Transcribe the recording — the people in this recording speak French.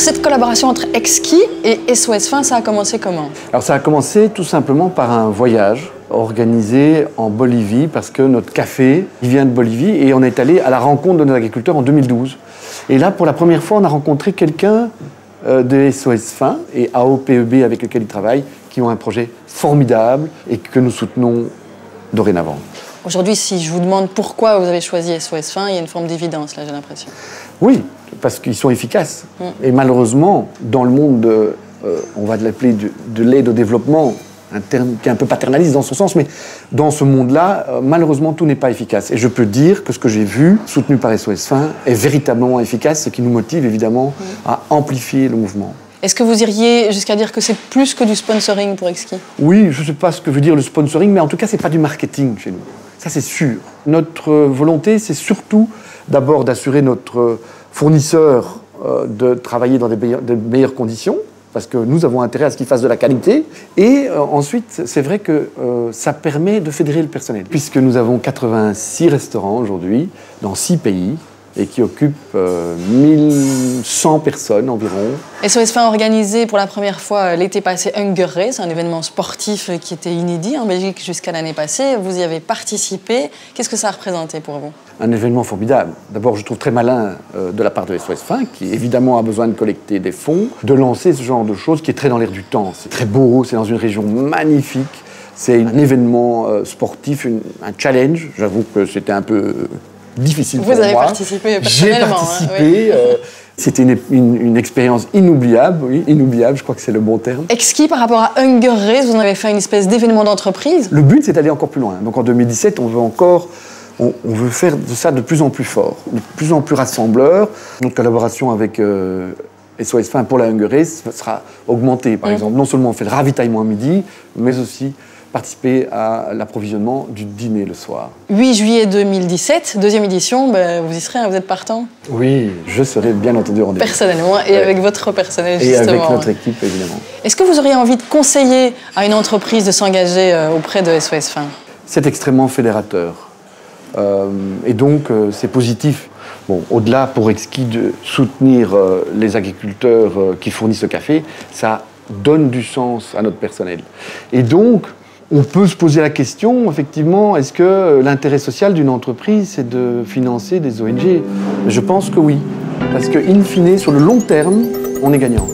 cette collaboration entre Exki et SOS Fin, ça a commencé comment? Alors ça a commencé tout simplement par un voyage organisé en Bolivie parce que notre café, il vient de Bolivie et on est allé à la rencontre de nos agriculteurs en 2012. Et là, pour la première fois, on a rencontré quelqu'un de SOS Fin et AOPEB avec lequel ils travaillent, qui ont un projet formidable et que nous soutenons dorénavant. Aujourd'hui, si je vous demande pourquoi vous avez choisi SOS Fin, il y a une forme d'évidence, là, j'ai l'impression. Oui, parce qu'ils sont efficaces. Et malheureusement, dans le monde, on va l'appeler de l'aide au développement, un terme qui est un peu paternaliste dans son sens, mais dans ce monde-là, malheureusement, tout n'est pas efficace. Et je peux dire que ce que j'ai vu, soutenu par SOS Fin, est véritablement efficace, ce qui nous motive évidemment à amplifier le mouvement. Est-ce que vous iriez jusqu'à dire que c'est plus que du sponsoring pour Exki? Oui, je ne sais pas ce que veut dire le sponsoring, mais en tout cas, ce n'est pas du marketing chez nous. Ça, c'est sûr. Notre volonté, c'est surtout d'abord d'assurer notre fournisseur de travailler dans de meilleures conditions, parce que nous avons intérêt à ce qu'il fasse de la qualité. Et ensuite, c'est vrai que ça permet de fédérer le personnel, puisque nous avons 86 restaurants aujourd'hui, dans 6 pays, et qui occupent 1100 personnes environ. SOS Fin a organisé pour la première fois l'été passé Hunger Race, un événement sportif qui était inédit en Belgique jusqu'à l'année passée. Vous y avez participé. Qu'est-ce que ça a représenté pour vous? Un événement formidable. D'abord, je trouve très malin de la part de SOS Fin, qui évidemment a besoin de collecter des fonds, de lancer ce genre de choses qui est très dans l'air du temps. C'est très beau, c'est dans une région magnifique. C'est un événement sportif, un challenge. J'avoue que c'était un peu difficile pour moi. Vous avez participé personnellement. J'ai participé. Hein, oui. C'était une expérience inoubliable, oui, inoubliable, je crois que c'est le bon terme. Exki, par rapport à Hunger Race, vous en avez fait une espèce d'événement d'entreprise? Le but, c'est d'aller encore plus loin. Donc en 2017, on veut faire de ça de plus en plus fort, de plus en plus rassembleur. Notre collaboration avec SOS Fin pour la Hunger Race sera augmentée, par exemple. Non seulement on fait le ravitaillement à midi, mais aussi participer à l'approvisionnement du dîner le soir. 8 juillet 2017, deuxième édition, vous y serez, hein, vous êtes partant? Oui, je serai bien entendu au rendez-vous. Personnellement et avec votre personnel, justement. Et avec notre équipe, évidemment. Est-ce que vous auriez envie de conseiller à une entreprise de s'engager auprès de SOS Fin? C'est extrêmement fédérateur. Et donc, c'est positif. Bon, au-delà pour Exki de soutenir les agriculteurs qui fournissent le café, ça donne du sens à notre personnel. Et donc, on peut se poser la question, effectivement, est-ce que l'intérêt social d'une entreprise, c'est de financer des ONG? Je pense que oui, parce que, in fine, sur le long terme, on est gagnant.